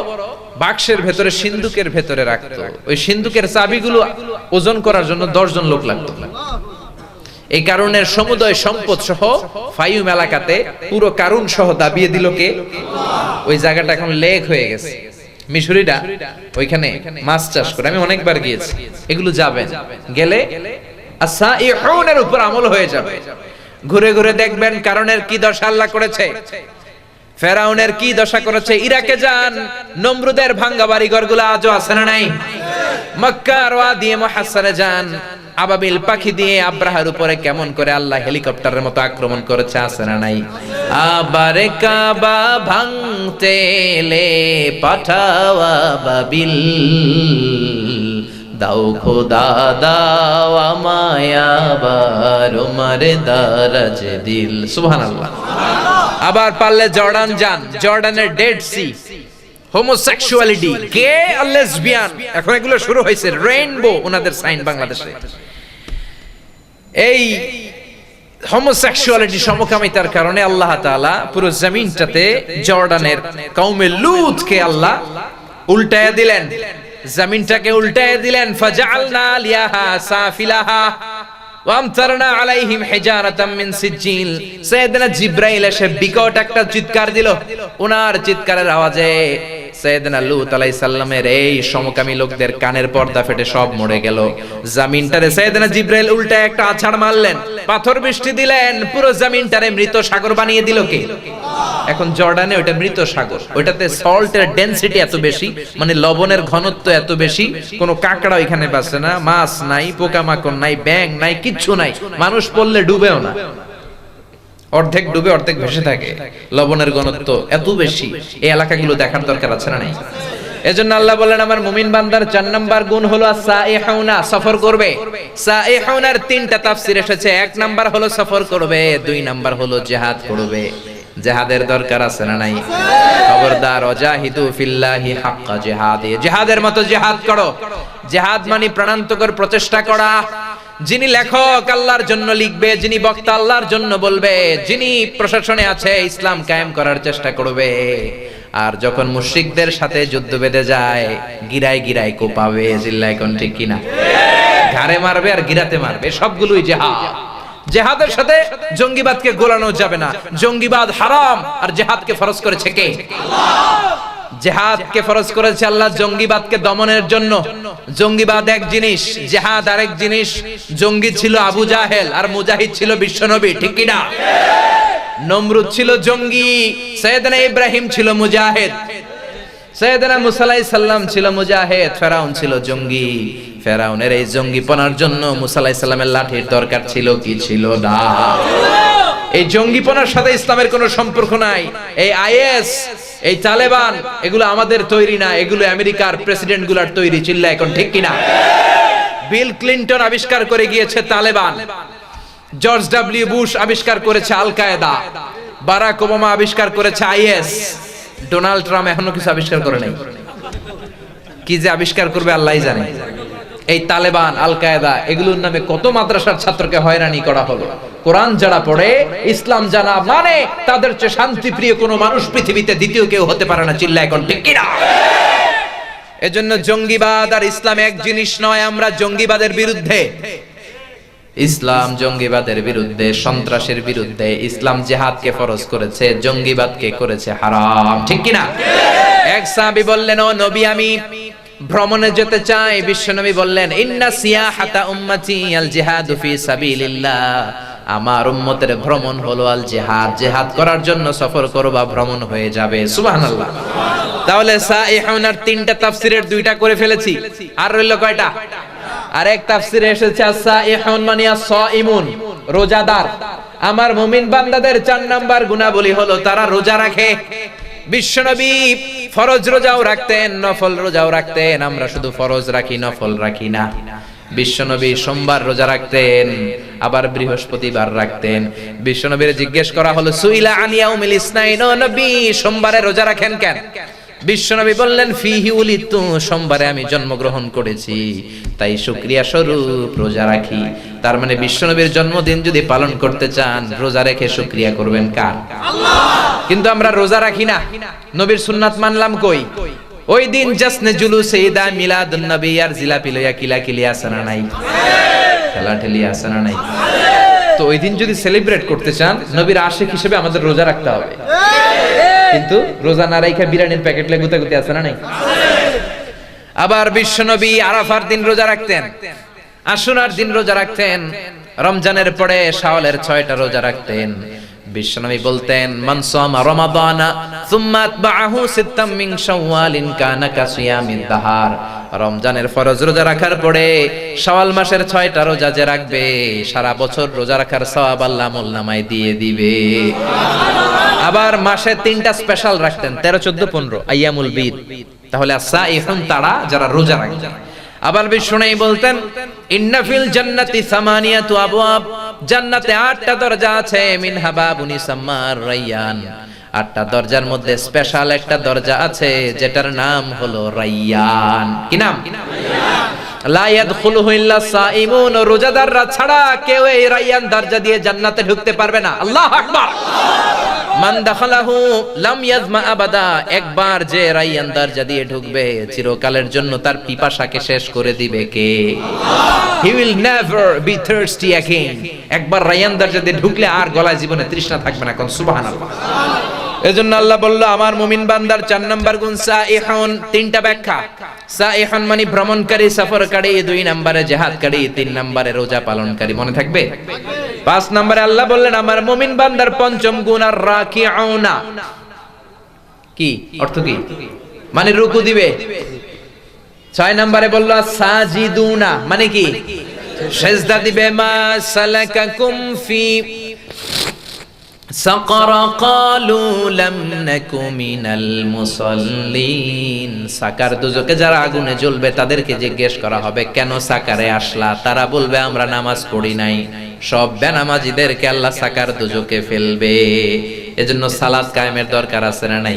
বাক্সের ভেতরে, সিন্ধুকের ভেতরে রাখতো। ওই সিন্ধুকের চাবিগুলো ওজন করার জন্য 10 জন লোক লাগতো। এই কারুনের সমুদয় সম্পদ সহ ফাইয়ুম এলাকাতে পুরো কারুন সহ দাবিয়ে দিল কে? ওই জায়গাটা এখন লেক হয়ে গেছে। মিশরীরা ওইখানে মাছ চাষ করে, আমি অনেকবার গিয়েছি। এগুলো যাবেন, গেলে আস-সাইহুনের উপর আমল হয়ে যাবে। ঘুরে ঘুরে দেখবেন কারণের কি দশা আল্লাহ করেছে, ফেরাউনের কি দশা করেছে। ইরাকে যান, নমরুদের ভাঙ্গা বাড়ি ঘরগুলো আজও আছে না নাই? মক্কার ওয়াদি মুহাসসারে যান, আবাবিল পাখি দিয়ে আব্রাহার উপরে কেমন করে আল্লাহ হেলিকপ্টারের মতো আক্রমণ করেছে, আছে না নাই? আবার কাবা ভাঙতে এলে পাঠাও আবাবিল, দাও খোদা দাও আমায় আবার ওমর দারাজ দিল। সুবহানাল্লাহ। আবার পারলে জর্ডান যান, জর্ডানের ডেড সি, হোমোসেক্সুয়ালিটি, গে আর লেসবিয়ান, এখন এগুলো শুরু হয়েছে। রেইনবো ওনাদের সাইন বাংলাদেশে। এই হোমোসেক্সুয়ালিটি, সমকামিতার কারণে আল্লাহ তাআলা পুরো জমিনটাতে জর্ডানের কওমে লূতকে আল্লাহ উল্টায়া দিলেন, জমিনটাকে উল্টায়া দিলেন। ফাজআলনা লিয়াহা সাফিলাহা ওয়ামতারনা আলাইহিম হিজারাতাম মিন সিজিল। সাইয়েদনা জিবরাইল এসে বিকট একটা চিৎকার দিল। ওনার চিৎকারের আওয়াজে সাইয়েদনা লূত আলাইহিস সালামের এই সমকামী লোকদের কানের পর্দা ফেটে সব মরে গেল। জমিনটারে সাইয়েদনা জিবরাইল উল্টা একটা আছাড় মারলেন, পাথর বৃষ্টি দিলেন, পুরো জমিনটারে মৃত সাগর বানিয়ে দিল কে? এখন জর্ডানে ওটা মৃত সাগর, ওটাতে সল্টের ডেনসিটি এত বেশি, মানে লবণের ঘনত্ব এত বেশি, কোনো কাঁকড়া এখানে বাঁচে না, মাছ নাই, পোকামাকড় নাই, ব্যাঙ নাই, কিচ্ছু নাই, মানুষ পড়লে ডুবেও না, অর্ধেক ডুবে অর্ধেক ভেসে থাকে, লবণের ঘনত্ব এত বেশি। এই এলাকাগুলো দেখার দরকার আছে না নাই? এজন্য আল্লাহ বলেন আমার মুমিন বান্দার 4 নাম্বার গুণ হলো সাইহুনা, সফর করবে। সাইহুনার 3টা তাফসীর এসেছে। 1 নাম্বার হলো সফর করবে, 2 নাম্বার হলো জিহাদ করবে। জিহাদের দরকার আছে না নাই? খবরদার, ওয়াজাহিদু ফিল্লাহি হাক্কা জিহাদি, জিহাদের মতো জিহাদ করো। জিহাদ মানে প্রাণান্তকর প্রচেষ্টা করা। যিনি লেখক আল্লাহর জন্য লিখবে, যিনি বক্তা আল্লাহর জন্য বলবে, যিনি প্রশাসনে আছে ইসলাম কায়েম করার চেষ্টা করবে। আর যখন মুশরিকদের সাথে যুদ্ধ বেঁধে যায়, গিরায় গিরায় কোপাবে, জিল্লায় কোন ঠিক কিনা, ঘাড়ে মারবে আর গিরাতে মারবে, সবগুলোই জিহাদ। জিহাদের সাথে জঙ্গিবাদকে গোলানো যাবে না, জঙ্গিবাদ হারাম, আর জিহাদকে ফরজ করেছে কে? আল্লাহ। জিহাদকে ফরজ করেছে আল্লাহ জঙ্গিবাদকে দমনের জন্য। জঙ্গিবাদ এক জিনিস, জিহাদ আরেক জিনিস। জঙ্গি ছিল আবু জাহেল আর মুজাহিদ ছিল বিশ্বনবী, ঠিক কি না? নমরুদ ছিল জঙ্গি, সাইয়েদনা ইব্রাহিম ছিল মুজাহিদ, সাইয়েদনা মুসা আলাইহিস সালাম ছিল মুজাহিদ, ফেরাউন ছিল জঙ্গি। ফেরাউনের এই জঙ্গিপনার জন্য মুসা আলাইহিস সালামের লাঠির দরকার ছিল কি ছিল না? এই জঙ্গিপনার সাথে ইসলামের কোনো সম্পর্ক নাই। এই আইএস, এই তালেবান, এগুলো আমাদের তৈরি না, এগুলো আমেরিকার প্রেসিডেন্ট গুলার তৈরি, চিল্লা এখন ঠিক কিনা? বিল ক্লিনটন আবিষ্কার করে গিয়েছে তালেবান, জর্জ ডব্লিউ বুশ আবিষ্কার করেছে আল কায়েদা, বারাক ওবামা আবিষ্কার করেছে আইএস, ডোনাল্ড ট্রাম্প এখনো কিছু আবিষ্কার করে নাই। কি যে আবিষ্কার করবে আল্লাহই জানে। এই তালেবান, আল কায়েদা, এগুলোর নামে কত মাদ্রাসার ছাত্রকে হয়রানি করা হলো। কোরআন যারা পড়ে, ইসলাম জানা মানে, তাদের চেয়ে শান্তিপ্রিয় কোনো মানুষ পৃথিবীতে দ্বিতীয় কেউ হতে পারে না, চিল্লা এখন ঠিক কিনা? এজন্য জঙ্গিবাদ আর ইসলাম এক জিনিস নয়। আমরা জঙ্গিবাদের বিরুদ্ধে, ইসলাম জঙ্গিবাদের বিরুদ্ধে, সন্ত্রাসের বিরুদ্ধে। ইসলাম জিহাদকে ফরজ করেছে, জঙ্গিবাদকে করেছে হারাম, ঠিক কিনা? এক সাহাবী বললেন, ও নবী, আমি ভ্রমণে যেতে চাই। বিশ্বনবী বললেন, ইন্না সিয়াহাতা উম্মতি আল জিহাদু ফি সাবিলিল্লাহ, আমার উম্মতের ভ্রমণ হলো আল জিহাদ, জিহাদ করার জন্য সফর করবা, ভ্রমণ হয়ে যাবে। সুবহানাল্লাহ। তাহলে সাইহুনার 3টা তাফসীরের 2টা করে ফেলেছি, আর রইল কয়টা? আরেক তাফসীরে এসেছে সাইহুন মানে সাইমুন, রোজাদার। আমার মুমিন বান্দাদের 4 নাম্বার গুণাবলী হলো তারা রোজা রাখে। বিশ্বনবী ফরজ রোজাও রাখতেন, নফল রোজাও রাখতেন। আমরা শুধু ফরজ রাখি, নফল রাখি না। বিশ্বনবী সোমবার রোজা রাখতেন, আবার বৃহস্পতিবার রাখতেন। বিশ্বনবীর জিজ্ঞেস করা হলো, সুইলা আন ইয়াউমিল ইসনাইন, ও নবী সোমবারে রোজা রাখেন কেন? বিশ্বনবী বললেন, ফিহি উলিদতু, সোমবারে আমি জন্মগ্রহণ করেছি, তাই শুকরিয়া স্বরূপ রোজা রাখি। তার মানে বিশ্বনবীর জন্মদিন যদি পালন করতে চান, রোজা রেখে শুকরিয়া করবেন কার? আল্লাহ। কিন্তু আমরা রোজা রাখি না, নবীর সুন্নাত মানলাম কই? ওই দিন জাসনে জুলুসে ঈদ মিলাদুন নবী আর জিলাপি লইয়া কিলাকিলি আছে না নাই? খেলাঠেলি আছে না নাই? তো ওই দিন যদি সেলিব্রেট করতে চান, নবীর আশিক হিসেবে আমাদের রোজা রাখতে হবে। কিন্তু রোজা না রাখা বিরিয়ানির প্যাকেট লে গুতাগুতি আছে না নাই? আবার বিশ্বনবী আরাফার দিন রোজা রাখতেন, আশুরার দিন রোজা রাখতেন, রমজানের পরে শাওয়ালের 6টা রোজা রাখতেন। বিশ্বনবী বলতেন, মান সামা রমাদানা সুম্মা আতবাহু সিত্তাম মিন শাওয়ালিন কানা কাসিয়ামিদ দাহার। রমজানের ফরজ রোজা রাখার পরে শাওয়াল মাসের 6টা রোজা যে রাখবে, সারা বছর রোজা রাখার সওয়াব আল্লাহ আমলনামায় দিয়ে দিবে। আবার মাসে 3টা স্পেশাল রাখতেন, 13, 14, 15 আইয়ামুল বীদ। তাহলে সাইহুন তারা যারা রোজা রাখেন। আবার বিশ্বনবী বলতেন, ইন্না ফিল জান্নাতি সামানিয়াতু আবওয়াব, জান্নাতে 8টা দরজা আছে, মিনহা বাবুন ইসাম্মার রায়্যান। 8টা দরজার মধ্যে স্পেশাল একটা দরজা আছে যেটার নাম হলো রায়্যান। কি নাম? রায়্যান। লা ইয়াদখুলুহু ইল্লা সাইমুন, রোজাদাররা ছাড়া কেউ এই রায়্যান দরজা দিয়ে জান্নাতে ঢুকতে পারবে না। আল্লাহু আকবার। মান দাখালাহু লাম ইয়াজমা আবাদা, একবার যে রায়্যান দরজা দিয়ে ঢুকবে, চিরকালের জন্য তার পিপাসাকে শেষ করে দিবে কে? Allah. He will never be thirsty again. একবার রায়্যান দরজা দিয়ে ঢুকলে আর গলায় জীবনে তৃষ্ণা থাকবে না। কোন সুবহানাল্লাহ। এজন্য আল্লাহ বলল আমার মুমিন বান্দার 4 নাম্বার গুণ সাইহুন। তিনটা ব্যাখ্যা। সাইহুন মানে ভ্রমণকারী, সফরকারী, 2 নম্বরে জিহাদকারী, 3 নম্বরে রোজা পালনকারী। মনে থাকবে? 5 নম্বরে আল্লাহ বললেন আমার মুমিন বান্দার পঞ্চম গুণ আর রাকিউনা। কি অর্থ কি? মানে রুকু দিবে। 6 নম্বরে বলল সাজিদুনা মানে কি? সিজদা দিবে। মা সালাকাকুম ফি সাকার ক্বালু লাম নাকু মিনাল মুসাল্লিন। সাকার দুজকে যারা আগুনে জ্বলবে তাদেরকে জিজ্ঞেস করা হবে কেন সাকারে আসলা? তারা বলবে আমরা নামাজ পড়ি নাই। সব বেনামাজিদেরকে আল্লাহ সাকার দুজকে ফেলবে। এজন্য সালাত কায়েমের দরকার আছে না নাই?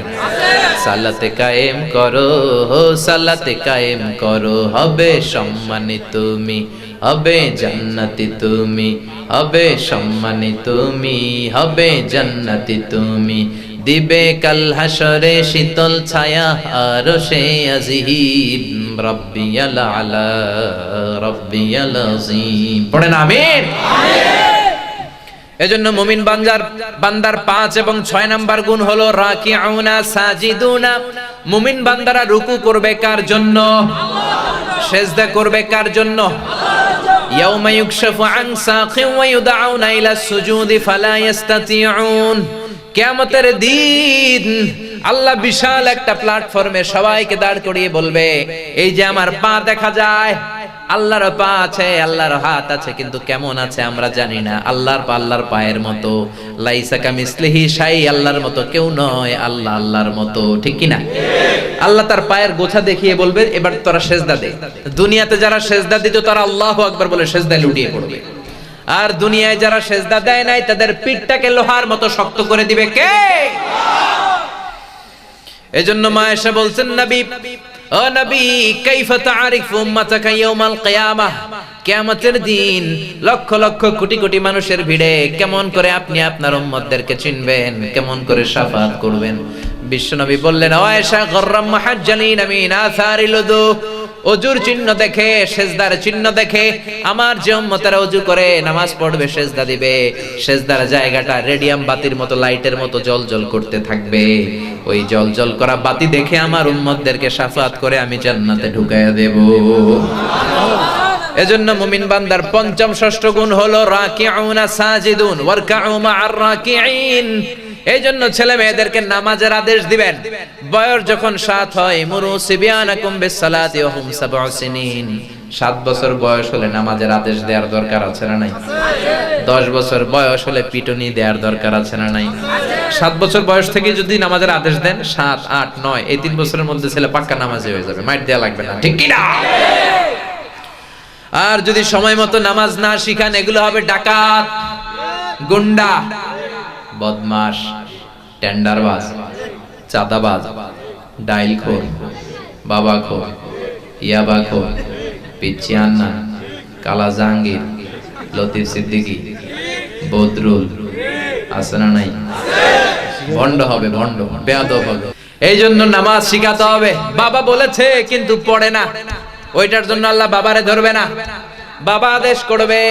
সালাতে কায়েম করো, সালাতে কায়েম করো, হবে সম্মানী তুমি, হবে জান্নাতি তুমি, হবে সম্মানী তুমি, হবে জান্নাতি তুমি। দিবে কাল হাসরে শীতল ছায়া আরশে আজিম। রাব্বিয়াল আলা রাব্বিয়াল আযীম। পড়েন আমিন। এজন্য মুমিন বান্দার 5 এবং 6 নাম্বার গুণ হলো রাকিউনা সাজিদুনা। মুমিন বান্দারা রুকু করবে কার জন্য? সিজদা করবে কার জন্য? ইয়াউমা ইউকশাফু আন সাকিন ওয়া ইউদআউনা ইলা সুজুদি ফালা ইস্তাতিউন। কিয়ামতের দিন আল্লাহ বিশাল একটা প্ল্যাটফর্মে সবাইকে দাঁড় করিয়ে বলবে এই যে আমার পা দেখা যায়, আল্লাহর পা আছে, আল্লাহর হাত আছে, কিন্তু কেমন আছে আমরা জানি না। আল্লাহর পা আল্লাহর পায়ের মতো, লাইসা কামিসলিহি শাই, আল্লাহর মতো কেউ নয়, আল্লাহ আল্লাহর মতো। ঠিক কি না? আল্লাহ তার পায়ের গোছা দেখিয়ে বলবে এবার তোরা সিজদা দে। দুনিয়াতে যারা সিজদা দিত তারা আল্লাহু আকবার বলে সিজদায় লুটিয়ে পড়বে, আর দুনিয়ায় যারা সিজদা দেয় নাই তাদের পিঠটাকে লোহার মতো শক্ত করে দিবে কে? এজন্য মা আয়েশা বলছেন নবী, ও নবী কাইফা তাআরিফু উম্মাতাকা ইয়াউমাল কিয়ামাহ, কিয়ামতের দিন লক্ষ লক্ষ কোটি কোটি মানুষের ভিড়ে কেমন করে আপনি আপনার উম্মতদেরকে চিনবেন, কেমন করে শাফাআত করবেন? বিশ্বনবী বললেন ও আয়েশা গররাম মুহাজ্জালিন মিন আসারিল উযু, ওযুর চিহ্ন দেখে, সিজদার চিহ্ন দেখে আমার যে উম্মতেরা ওযু করে নামাজ পড়বে, সিজদা দিবে, সিজদার জায়গাটা রেডিয়াম বাতির মতো, লাইটের মতো জ্বলজ্বল করতে থাকবে। ওই জ্বলজ্বল করা বাতি দেখে আমার উম্মতদেরকে শাফাআত করে আমি জান্নাতে ঢুকাইয়া দেব। এজন্য মুমিন বান্দার পঞ্চম ষষ্ঠ গুণ হলো রাকিউনা সাজিদুন ওয়ারকাউ মা'আর রাকিঈন। এইজন্য ছেলে মেয়েদেরকে নামাজের আদেশ দিবেন। বয়স যখন 7 হয়, মুরু সিবিয়ানাকুম বিসসালাতি ওয়া হুম 7 সিনিন। 7 বছর বয়স হলে নামাজের আদেশ দেওয়ার দরকার আছে না নাই? 10 বছর বয়স হলে পিটুনি দেওয়ার দরকার আছে না নাই? 7 বছর বয়স থেকে যদি নামাজের আদেশ দেন, 7, 8, 9 এই 3 বছরের মধ্যে ছেলে পাক্কা নামাজি হয়ে যাবে, মাইর দেয়া লাগবে না। ঠিক কি না? আর যদি সময় মতো নামাজ না শিখান, এগুলো হবে ডাকাত, গুন্ডা, বদমাশ, টেন্ডারবাজ, চাঁদাবাজ, ডাইলখোর, বাবাখোর, ইয়াবাখোর, পিচ্চিয়ান্না, কালা জাহাঙ্গীর, লতিফ সিদ্দিকী, বদরুল, আছে না নাই? ভণ্ড হবে, ভণ্ড, বেয়াদব হবে। এই জন্য নামাজ শিখাতে হবে। বাবা বলেছে কিন্তু পড়ে না, ওইটার জন্য আল্লাহ বাবারে ধরবে না। বাবা আদেশ করবে,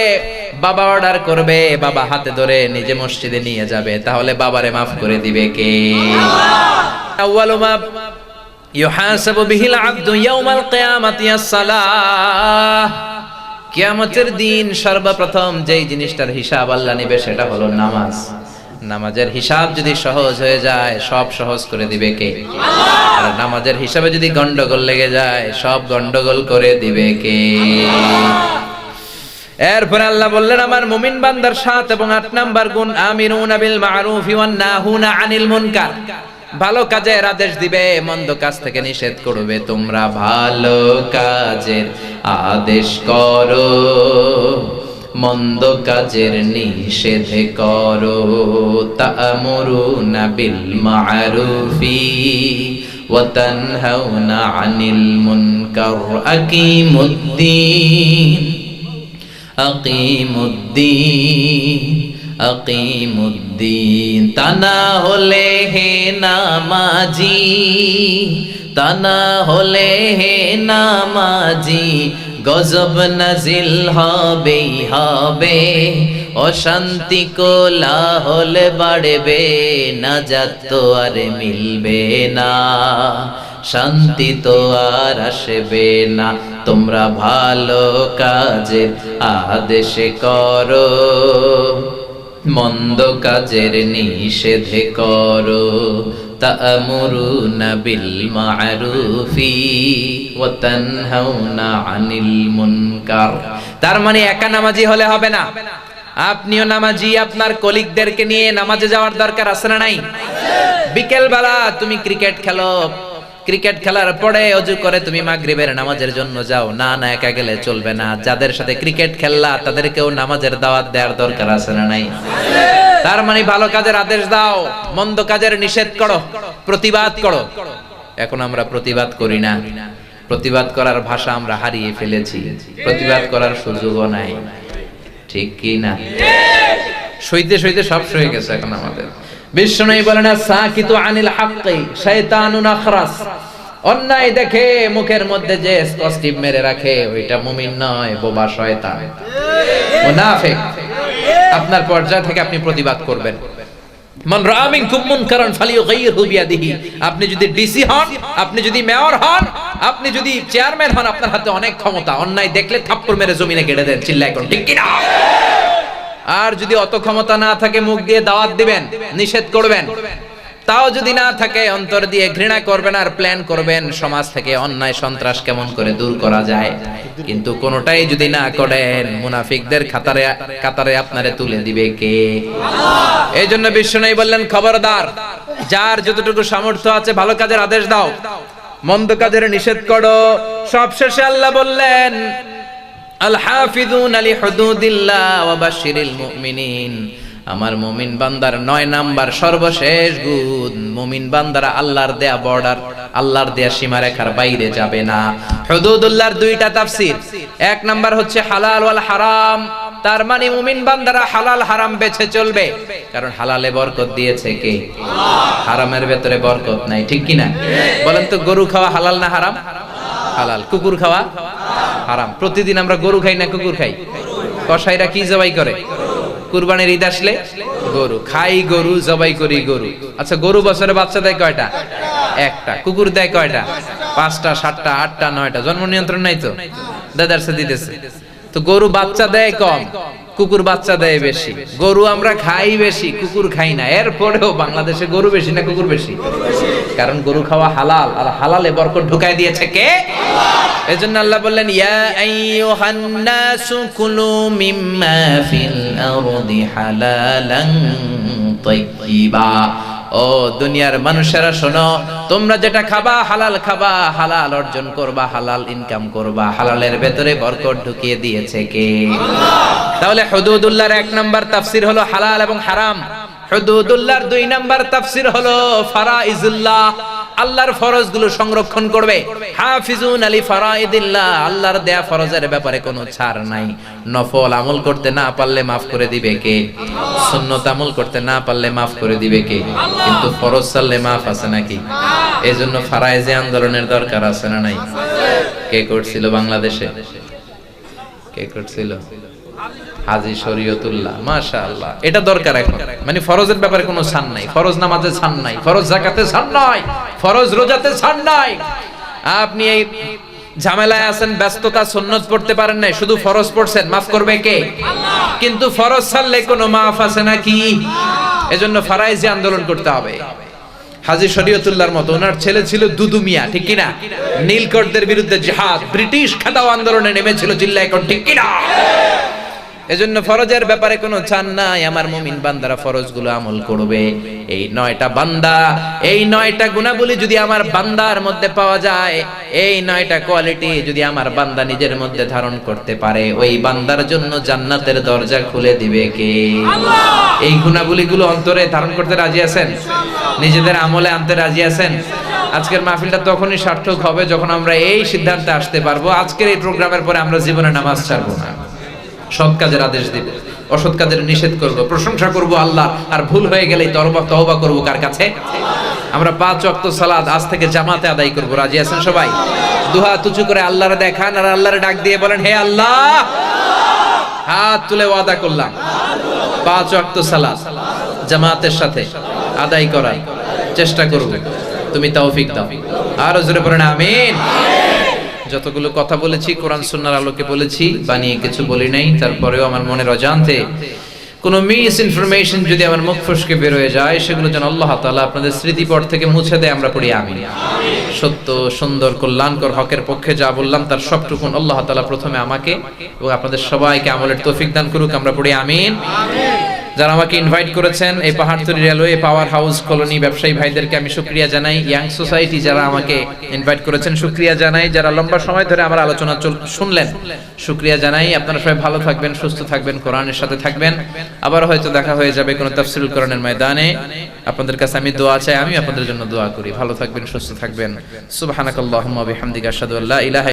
বাবা অর্ডার করবে, বাবা হাতে ধরে নিজে মসজিদে নিয়ে যাবে, তাহলে বাবারে মাফ করে দিবে কে? আউয়ালু মা ইউহাসাবু বিহিল আবদু ইয়াউমাল কিয়ামাতি আস-সালাহ। কিয়ামতের দিন সর্বপ্রথম যেই জিনিসটার হিসাব আল্লাহ নেবে সেটা হলো নামাজ। নামাজের হিসাব যদি সহজ হয়ে যায়, সব সহজ করে দিবে কে? আর নামাজের হিসাবে যদি গন্ডগোল লেগে যায়, সব গন্ডগোল করে দিবে কে? এরপর আল্লাহ বললেন আমার মুমিন বান্দার 7 এবং 8 নাম্বার গুণ আমিরুনা বিল মা'রুফি ওয়ান নাহুনা আনিল মুনকার। ভালো কাজের আদেশ দিবে, মন্দ কাজ থেকে নিষেধ করবে। তোমরা ভালো কাজের আদেশ করো, মন্দ কাজের নিষেধ করো। তা'মুরুনা বিল মা'রুফি ওয়া তানহাউনা আনিল মুনকার। আকিমুদ্দিন আকিমুদ্দিন আকিমুদ্দিন। তা না হলে হে নামাজি, তা না হলে হে নামাজি, গজব নাজিল হবেই হবে, অশান্তি কোলাহল বাড়বে, নাজাত তো আর মিলবে না, শান্তি তো আর আসবে না। তোমরা ভালো কাজের আদেশ করো, মন্দ কাজের নিষেধ করো। তা'মুরুনা বিল মা'রুফি ওয়া তানহাউনা আনিল মুনকার। তার মানে একা নামাজি হলে হবে না, আপনিও নামাজি, আপনার কলিগদেরকে নিয়ে নামাজে যাওয়ার দরকার আছে না নাই? বিকেল বেলা তুমি ক্রিকেট খেলো, ক্রিকেট খেলার পরে ওযু করে তুমি মাগরিবের নামাজের জন্য যাও, না না একা গেলে চলবে না। যাদের সাথে ক্রিকেট খেললা তাদেরকেও নামাজের দাওয়াত দেওয়ার দরকার আছে না নাই? তার মানে ভালো কাজের আদেশ দাও, মন্দ কাজের নিষেধ করো, প্রতিবাদ করো। এখন আমরা প্রতিবাদ করি না, প্রতিবাদ করার ভাষা আমরা হারিয়ে ফেলেছি, প্রতিবাদ করার সুযোগও নাই, ঠিক কি না? সইতে সইতে সব সয়ে গেছে এখন আমাদের। বিশ্বনবী বলেন সাকিতু আনিল হাক্কি শাইতানুন আখরাস, অন্যায় দেখে মুখের মধ্যে যে স্কচটিপ মেরে রাখে ওইটা মুমিন নয়, বোবা শয়তান, মুনাফিক। আপনার পর্যায় থেকে আপনি প্রতিবাদ করবেন। মান রাআ মিনকুম মুনকারান ফালিয়ুগাইয়িরহু বিয়াদিহি। আপনি যদি ডিসি হন, আপনি যদি মেয়র হন, আপনি যদি চেয়ারম্যান হন, আপনার হাতে অনেক ক্ষমতা। অন্যায় দেখলে থাপ্পড় মেরে জমিনে গেড়ে দেন, চিল্লায় কোন ঠিক কি না? আর যদি অত ক্ষমতা না থাকে, মুখ দিয়ে দাওয়াত দিবেন, নিষেধ করবেন। তাও যদি না থাকে, অন্তর দিয়ে ঘৃণা করবেন আর প্ল্যান করবেন সমাজ থেকে অন্যায় সন্ত্রাস কেমন করে দূর করা যায়। কিন্তু কোনোটাই যদি না করেন, মুনাফিকদের কাতারে আপনারে তুলে দিবে কে? আল্লাহ। এই জন্য বিশ্বনবী বললেন, খবরদার, যার যতটুকু সামর্থ্য আছে ভালো কাজের আদেশ দাও, মন্দ কাজের নিষেধ করো। সবশেষে আল্লাহ বললেন, আল হাফিজুনা লিহুদুদিল্লাহ ওয়া বাশশিরিল মুমিনিন। আমার মুমিন বান্দার 9 নাম্বার সর্বশেষ গুণ, মুমিন বান্দারা আল্লাহর দেয়া বর্ডার, আল্লাহর দেয়া সীমারেখার বাইরে যাবে না। হুদুদুল্লাহর দুইটা তাফসীর, এক নাম্বার হচ্ছে হালাল ওয়াল হারাম। তার মানে মুমিন বান্দারা হালাল হারাম বেছে চলবে, কারণ হালালে বরকত দিয়েছে কে? আল্লাহ। হারামের ভেতরে বরকত নাই, ঠিক কি না? বলেন তো, গরু খাওয়া হালাল না হারাম? হালাল। কুকুর খাওয়া হারাম। প্রতিদিন আমরা গরু খাই না কুকুর খাই? কসাইরা কি জবাই করে? কুরবানির ঈদ আসলে গরু খাই, গরু জবাই করি গরু। আচ্ছা, গরু বছরে বাচ্চা দেয় কয়টা? একটা। কুকুর দেয় কয়টা? 5টা, 7টা, 8টা, 9টা। জন্ম নিয়ন্ত্রণ নাই তো, দাদারসে দিতেছে। তো গরু বাচ্চা দেয় কম, কুকুর বাচ্চা দেয় বেশি। গরু আমরা খাই বেশি, কুকুর খাই না। এরপরেও বাংলাদেশে গরু বেশি না কুকুর বেশি? কারণ গরু খাওয়া হালাল, আর হালালে বরকত ঢুকায় দিয়েছে কে? আল্লাহ। এজন্য আল্লাহ বললেন, ইয়া আইয়ুহান নাসু কুলু মিম্মা ফিল আরদি হালালান তাইয়্যিবা। ও দুনিয়ার মানুষেরা শোনো, তোমরা যেটা খাবা হালাল খাবা, হালাল অর্জন করবা, হালাল ইনকাম করবা। হালালের ভেতরে বরকত ঢুকিয়ে দিয়েছে কে? আল্লাহ। তাহলে হুদুদুল্লাহর 1 নাম্বার তাফসীর হলো হালাল এবং হারাম। হুদুদুল্লাহর 2 নাম্বার তাফসীর হলো ফারাইজুল্লাহ, আল্লাহর ফরজগুলো সংরক্ষণ করবে। হাফিজুন আলি ফারাইদিল্লাহ, আল্লাহর দেয়া ফরজের ব্যাপারে কোনো ছাড় নাই। নফল আমল করতে না পারলে মাফ করে দিবে কে? আল্লাহ। সুন্নত আমল করতে না পারলে মাফ করে দিবে কে? আল্লাহ। কিন্তু ফরজ ছাড়লে মাফ আছে নাকি? এজন্য ফারাইজে আন্দোলনের দরকার আছে না নাই? কে করছিল বাংলাদেশে? কে করছিল? হাজী শরীয়তুল্লাহ। মাশাআল্লাহ, এটা দরকার এখন। মানে ফরজের ব্যাপারে কোনো ছাড় নাই, ফরজ নামাজে ছাড় নাই, ফরজ যাকাতে ছাড় নাই, ফরজ রোজাতে ছাড় নাই। আপনি এই ঝামেলায় আছেন, ব্যস্ততা, সুন্নত পড়তে পারেন নাই, শুধু ফরজ পড়ছেন, মাফ করবে কে? আল্লাহ। কিন্তু ফরজ ছাড়লে কোনো মাফ আছে নাকি? এজন্য ফারাইজি আন্দোলন করতে হবে। হাজী শরীয়তুল্লাহর মতো ওনার ছেলে ছিল দুদু মিয়া, ঠিক কিনা? নীলকরদের বিরুদ্ধে জিহাদ, ব্রিটিশ খেদাও আন্দোলনে নেমেছিল, জিল্লায় কোন ঠিক কিনা? এজন্য ফরজের ব্যাপারে কোনো ছাড় নাই। আমার মুমিন বান্দারা ফরজগুলো আমল করবে। এই 9টা বান্দা, এই 9টা গুণাবলী যদি আমার বান্দার মধ্যে পাওয়া যায়, এই 9টা কোয়ালিটি যদি আমার বান্দা নিজের মধ্যে ধারণ করতে পারে, ওই বান্দার জন্য জান্নাতের দরজা খুলে দিবে কে? আল্লাহ। এই গুণাবলীগুলো অন্তরে ধারণ করতে রাজি আছেন? নিজেদের আমলে আনতে রাজি আছেন? আজকের মাহফিলটা তখনই সার্থক হবে যখন আমরা এই সিদ্ধান্তে আসতে পারবো, আজকের এই প্রোগ্রামের পরে আমরা জীবনে নামাজ ছাড়বো না, সৎ কাজের আদেশ দিব, অসৎ কাজের নিষেধ করব, প্রশংসা করব আল্লাহ, আর ভুল হয়ে গেলেই তওবা করব কার কাছে? আমরা 5 ওয়াক্ত সালাত আজ থেকে জামাতে আদায় করব। রাজি আছেন সবাই? দুহাত উঁচু করে আল্লাহরে দেখান আর আল্লাহরে ডাক দিয়ে বলেন, হে আল্লাহ, হাত তুলে ওয়াদা করলাম 5 ওয়াক্ত সালাত জামাতের সাথে আদায় করার চেষ্টা করব, তুমি তৌফিক দাও। আরো জোরে পড়েন আমিন। যতগুলো কথা বলেছি কোরআন সুন্নাহর আলোকে বলেছি, বানিয়ে কিছু বলি নাই। তারপরেও আমার মনের অজান্তে কোনো মিস ইনফরমেশন যদি আমার মুখ ফসকে বের হয়ে যায়, সেগুলো যেন আল্লাহ তাআলা আপনাদের স্মৃতিপট থেকে মুছে দেয়, আমরা পড়ি আমিন। সত্য, সুন্দর, কল্যাণকর, হকের পক্ষে যা বললাম তার সবটুকুন আল্লাহ তাআলা প্রথমে আমাকে এবং আপনাদের সবাইকে আমলের তৌফিক দান করুক, আমরা পড়ি আমিন। যারা আমাকে ইনভাইট করেছেন এই Pahartali railway power house colony ব্যবসায়ী ভাইদেরকে আমি শুকরিয়া জানাই। ইয়াং সোসাইটি যারা আমাকে ইনভাইট করেছেন শুকরিয়া জানাই। যারা লম্বা সময় ধরে আমার আলোচনা শুনলেন শুকরিয়া জানাই। আপনারা সবাই ভালো থাকবেন, সুস্থ থাকবেন, কোরআনের সাথে থাকবেন। আবার হয়তো দেখা হয়ে যাবে কোনো তাফসীরুল কোরআনের ময়দানে। আপনাদের কাছে আমি দোয়া চাই, আমি আপনাদের জন্য দোয়া করি। ভালো থাকবেন, সুস্থ থাকবেন। সুবহানাকাল্লাহুম্মা বিহামদিকা আশহাদু আল্লা ইলাহা